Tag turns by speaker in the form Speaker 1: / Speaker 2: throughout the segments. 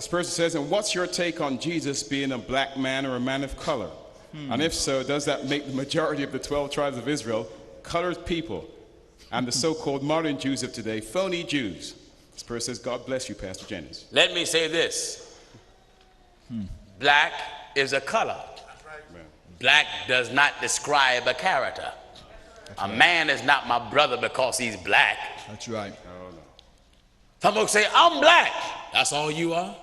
Speaker 1: This person says, and what's your take on Jesus being a black man or a man of color? And if so, does that make the majority of the 12 tribes of Israel colored people and the so-called modern Jews of today phony Jews? This person says, God bless you, Pastor Jennings.
Speaker 2: Let me say this. Black is a color. Black does not describe a character. A man is not my brother because he's black.
Speaker 3: That's right.
Speaker 2: Some folks say, I'm black. That's all you are?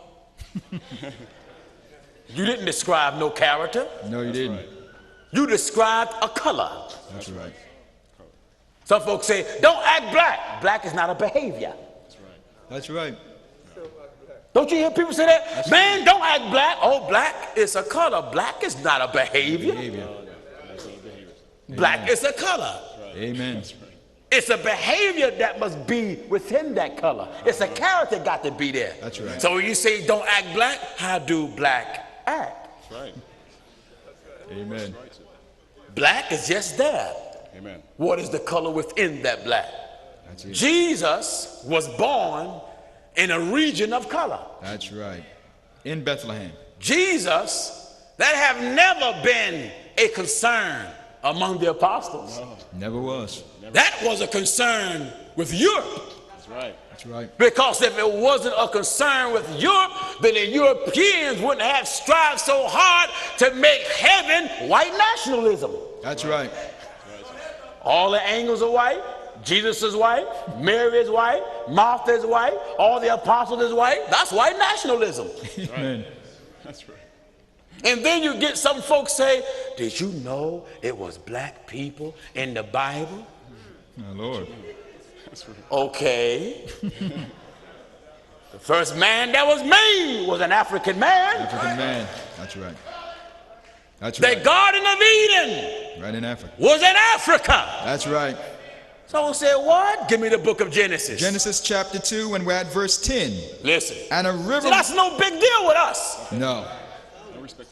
Speaker 2: You didn't describe no character.
Speaker 3: No, you didn't.
Speaker 2: You described a color.
Speaker 3: That's right.
Speaker 2: Some folks say, don't act black. Black is not a behavior.
Speaker 3: That's right.
Speaker 2: Don't you hear people say that? Man, don't act black. Oh, black is a color. Black is not a behavior. Black is a color.
Speaker 3: Amen.
Speaker 2: It's a behavior that must be within that color. It's a character got to be there.
Speaker 3: That's right.
Speaker 2: So when you say don't act black, how do black act?
Speaker 1: That's right.
Speaker 3: Amen.
Speaker 2: Black is just there.
Speaker 1: Amen.
Speaker 2: What is the color within that black?
Speaker 3: That's it.
Speaker 2: Jesus was born in a region of color.
Speaker 3: That's right. In Bethlehem.
Speaker 2: Jesus, that have never been a concern among the apostles.
Speaker 3: Never was.
Speaker 2: That was a concern with Europe.
Speaker 1: That's right.
Speaker 3: That's right.
Speaker 2: Because if it wasn't a concern with Europe, then the Europeans wouldn't have strived so hard to make heaven white nationalism.
Speaker 3: That's right.
Speaker 2: All the angels are white. Jesus is white. Mary is white. Martha is white. All the apostles is white. That's white nationalism.
Speaker 3: Amen.
Speaker 1: That's right.
Speaker 2: And then you get some folks say, did you know it was black people in the Bible?
Speaker 3: My Lord.
Speaker 1: That's right.
Speaker 2: Okay. The first man that was made was an African man.
Speaker 3: African man. That's right. That's
Speaker 2: The
Speaker 3: right.
Speaker 2: Garden of Eden
Speaker 3: Right in Africa.
Speaker 2: was in Africa.
Speaker 3: That's right.
Speaker 2: Someone said, what? Give me the book of Genesis.
Speaker 3: Genesis chapter 2, and we're at verse 10.
Speaker 2: Listen.
Speaker 3: And a river.
Speaker 2: See, that's no big deal with us.
Speaker 3: No.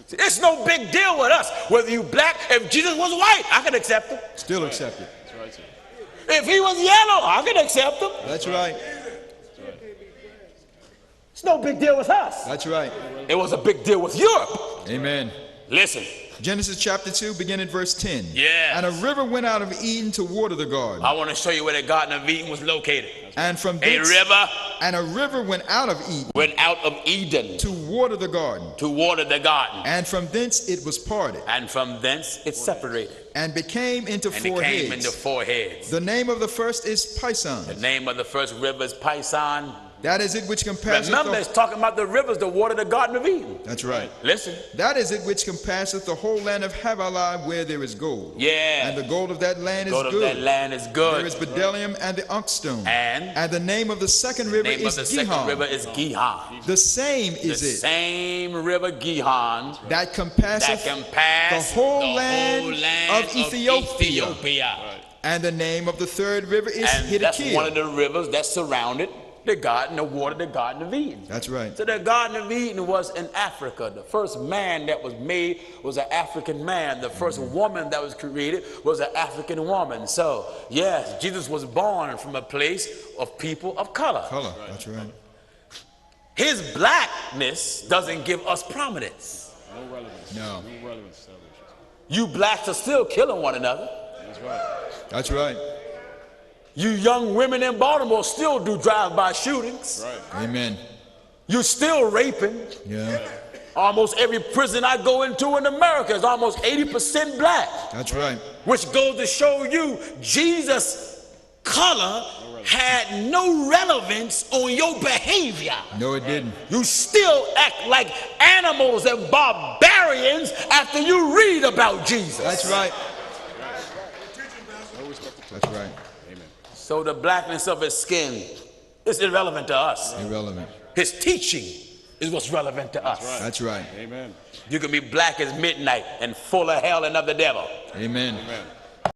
Speaker 2: See, it's no big deal with us. Whether you black, if Jesus was white, I can accept him.
Speaker 3: Still accepted.
Speaker 1: That's right, sir.
Speaker 2: If he was yellow, I can accept him.
Speaker 3: That's right.
Speaker 2: It's no big deal with us.
Speaker 3: That's right.
Speaker 2: It was a big deal with Europe.
Speaker 3: Amen.
Speaker 2: Listen.
Speaker 3: Genesis chapter 2, begin at verse 10.
Speaker 2: Yes.
Speaker 3: And a river went out of Eden to water the garden.
Speaker 2: I want to show you where the Garden of Eden was located.
Speaker 3: And from
Speaker 2: A
Speaker 3: thence,
Speaker 2: river
Speaker 3: and a river went out of Eden
Speaker 2: went out of Eden
Speaker 3: to water the garden.
Speaker 2: to water the garden.
Speaker 3: And from thence it was parted,
Speaker 2: And from thence it separated.
Speaker 3: and became into
Speaker 2: And
Speaker 3: four
Speaker 2: it came
Speaker 3: heads.
Speaker 2: into four heads.
Speaker 3: The name of the first is Pison.
Speaker 2: The name of the first river is Pison.
Speaker 3: That is it which compasseth
Speaker 2: Remember,
Speaker 3: the...
Speaker 2: it's talking about the rivers that water the Garden of Eden.
Speaker 3: That's right.
Speaker 2: Listen.
Speaker 3: That is it which compasseth the whole land of Havilah, where there is gold.
Speaker 2: Yeah.
Speaker 3: And the gold of that land is
Speaker 2: Gold of
Speaker 3: good.
Speaker 2: that land is
Speaker 3: There
Speaker 2: good.
Speaker 3: is bdellium and the unkstone.
Speaker 2: And
Speaker 3: the name of the second river
Speaker 2: name
Speaker 3: is
Speaker 2: of the second
Speaker 3: Gihon.
Speaker 2: river is Gihon.
Speaker 3: The same
Speaker 2: The
Speaker 3: is it
Speaker 2: same river Gihon
Speaker 3: that compasseth
Speaker 2: that can pass
Speaker 3: the whole land of Ethiopia.
Speaker 2: Right.
Speaker 3: And the name of the third river is
Speaker 2: And that's one of
Speaker 3: Hiddekel.
Speaker 2: the rivers that surrounded the garden, the water, the Garden of Eden.
Speaker 3: That's right.
Speaker 2: So the Garden of Eden was in Africa. The first man that was made was an African man. The first woman that was created was an African woman. So yes, Jesus was born from a place of people of color.
Speaker 3: Color. That's right.
Speaker 2: His blackness doesn't give us prominence.
Speaker 1: No relevance.
Speaker 3: No.
Speaker 1: No relevance. Salvation.
Speaker 2: You blacks are still killing one another.
Speaker 1: That's right.
Speaker 3: That's right.
Speaker 2: You young women in Baltimore still do drive-by shootings.
Speaker 1: Right.
Speaker 3: Amen.
Speaker 2: You're still raping.
Speaker 3: Yeah.
Speaker 2: Almost every prison I go into in America is almost 80% black.
Speaker 3: That's right.
Speaker 2: Which goes to show you Jesus' color had no relevance on your behavior.
Speaker 3: No, it didn't.
Speaker 2: You still act like animals and barbarians after you read about Jesus.
Speaker 3: That's right.
Speaker 1: No respect to
Speaker 3: That's right.
Speaker 1: Amen.
Speaker 2: So the blackness of his skin is irrelevant to us.
Speaker 3: Irrelevant.
Speaker 2: His teaching is what's relevant to us.
Speaker 3: That's right.
Speaker 1: Amen.
Speaker 2: You can be black as midnight and full of hell and of the devil.
Speaker 3: Amen.
Speaker 1: Amen.